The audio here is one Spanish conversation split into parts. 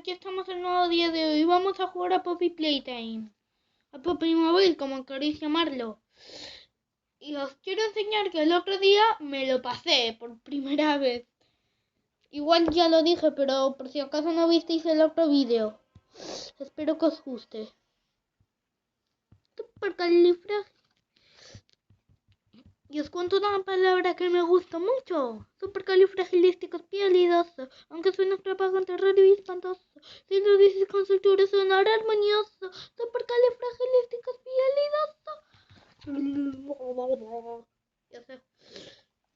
aquí estamos el nuevo día de hoy. Vamos a jugar a Poppy Playtime. A Poppy Mobile, como queréis llamarlo. Y os quiero enseñar que el otro día me lo pasé por primera vez. Igual ya lo dije, pero por si acaso no visteis el otro vídeo. Espero que os guste. Y os cuento una palabra que me gusta mucho. Supercalifragilisticoespialidoso. Aunque suene extravagante, raro y espantoso. Si lo dices con soltura sonará armonioso. Supercalifragilisticoespialidoso. Ya sé.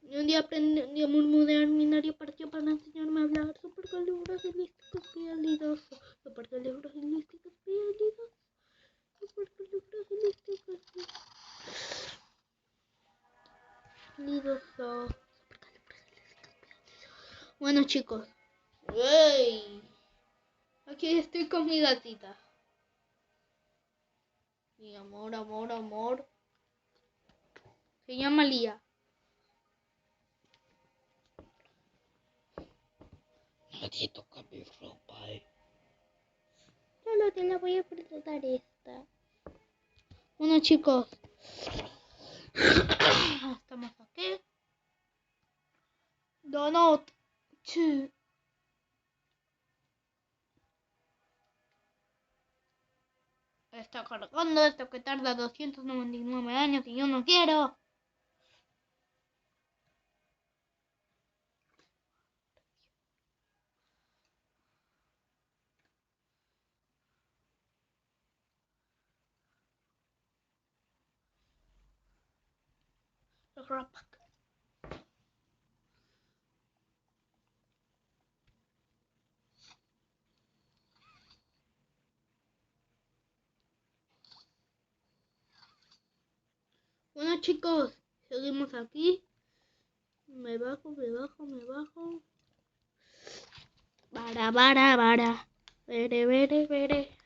Y un día aprendí a murmurar mi nariz partió para enseñarme a hablar. Supercalifragilisticoespialidoso. Supercalifragilisticoespialidoso. Supercalifragilisticoespialidoso. Bueno, chicos, ¡ey! Aquí estoy con mi gatita. Mi amor, amor, amor. Se llama Lía. Nadie toca mi ropa, Solo te la voy a presentar esta. Bueno, chicos. Estamos aquí. Donut. Está cargando esto que tarda 299 años y yo no quiero. Bueno, chicos, seguimos aquí. Me bajo. Vara. Vere.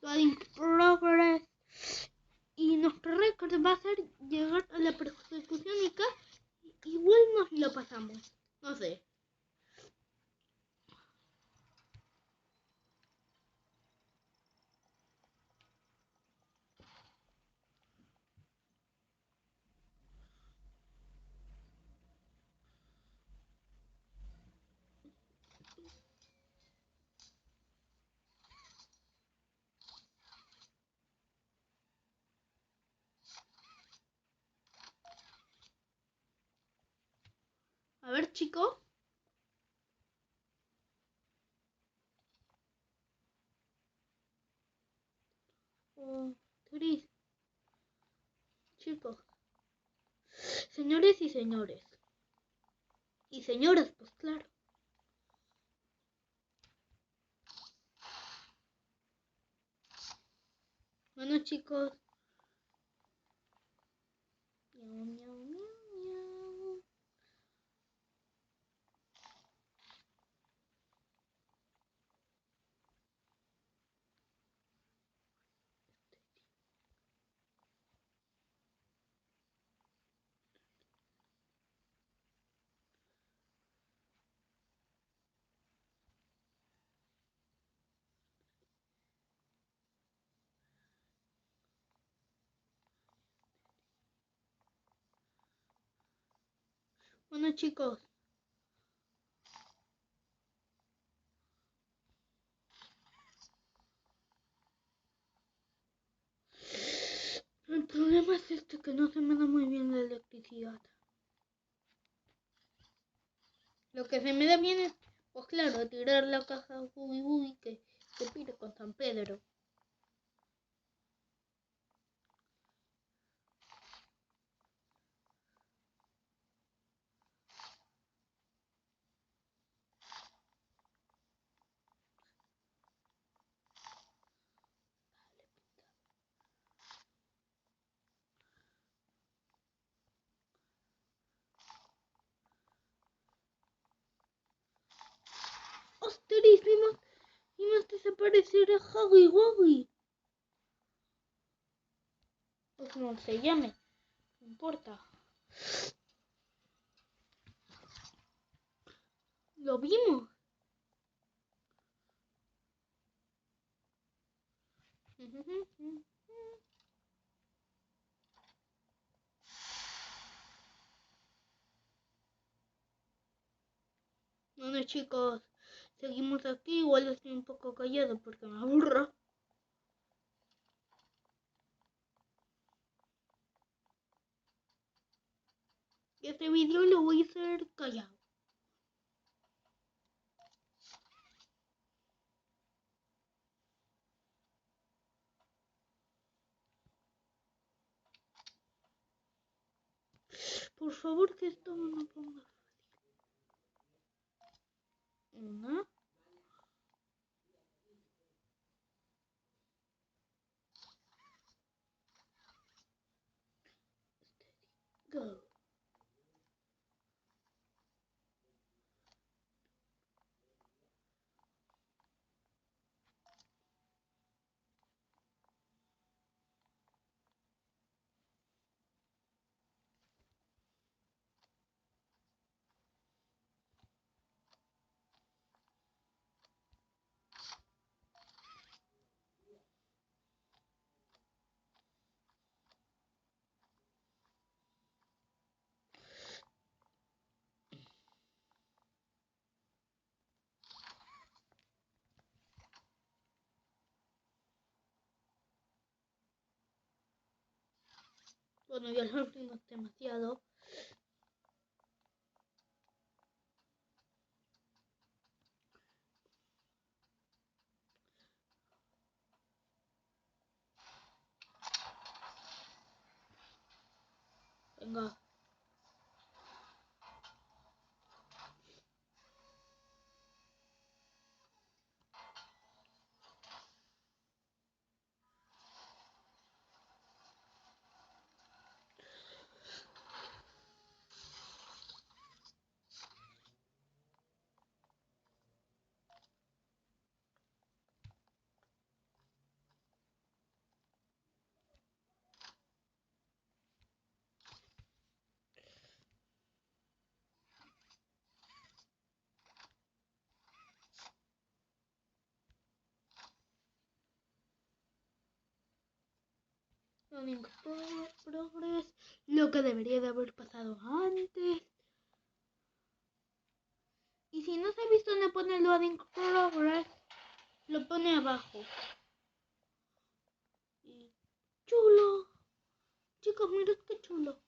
Loading progress. Y nuestro récord va a ser llegar a la persecución y igual nos lo pasamos. No sé. A ver, chicos. Tris. Chicos. Señores y señores. Y señoras, pues claro. Bueno, chicos. Miau. Bueno, chicos. El problema es que no se me da muy bien la electricidad. Lo que se me da bien es, pues claro, tirar la caja Uy que pide con San Pedro. ¡Ostras! Vimos desaparecer a Huggy Wuggy. O como se llame. No importa. Lo vimos. Bueno, chicos, seguimos aquí. Igual estoy un poco callado porque me aburro. Y este vídeo lo voy a hacer callado. Por favor, que esto no me ponga una. Go. Bueno, ya lo abrimos demasiado. Venga. Loading progress. Lo que debería de haber pasado antes. Y si no se ha visto dónde pone loading progress, lo pone abajo. Y chulo. Chicos, mirad qué chulo.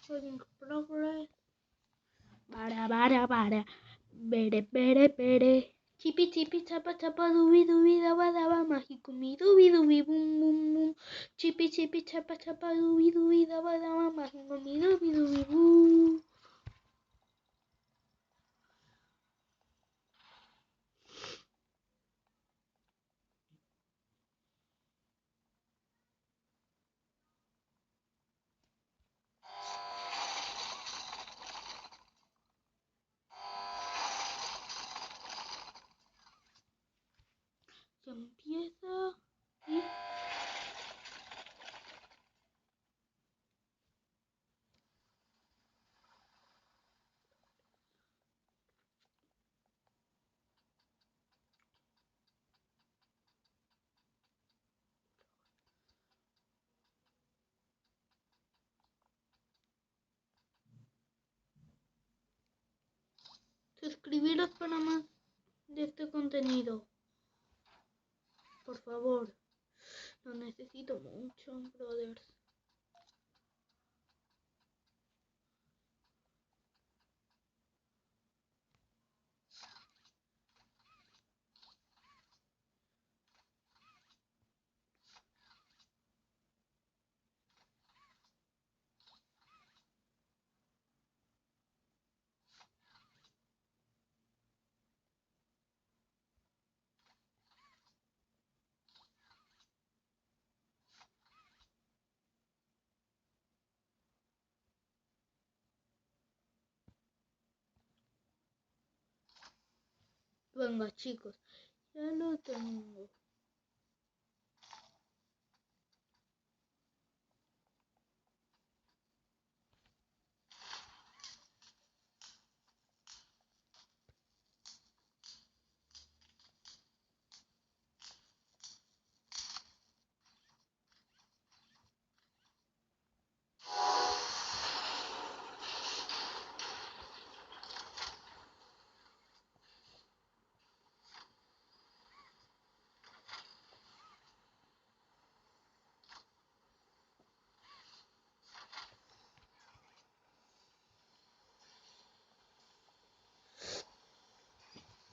Loading progress. Para. Bere. Chipi, chapa, dubi, daba, mágico, mi dubi, bum, bum. Chipi, chapa, dubi, daba, mágico, mi dubi, bum. Se empieza y... Suscribiros para más de este contenido. Por favor. Lo necesito mucho, brothers. Venga, chicos, ya lo tengo.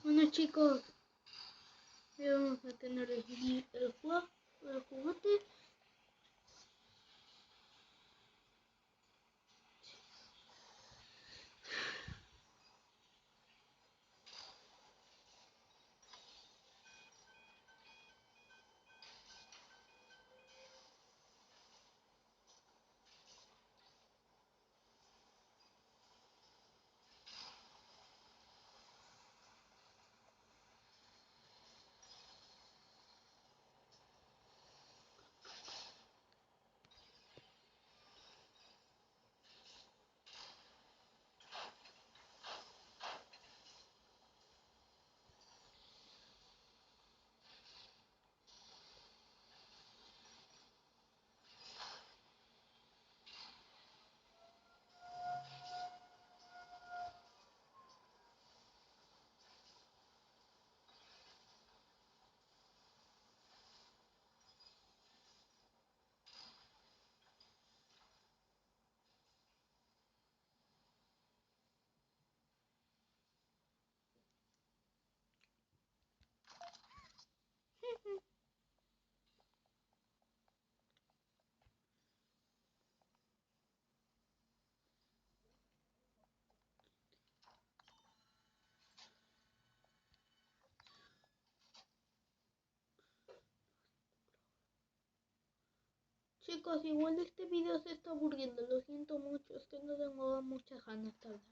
Bueno, chicos, ya vamos a tener el juguete. Chicos, igual este video se está aburriendo, lo siento mucho, es que no tengo muchas ganas de hablar.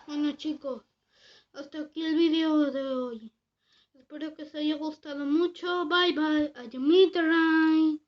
Bueno, chicos, hasta aquí el video de hoy. Espero que os haya gustado mucho. Bye bye. Adiós, mi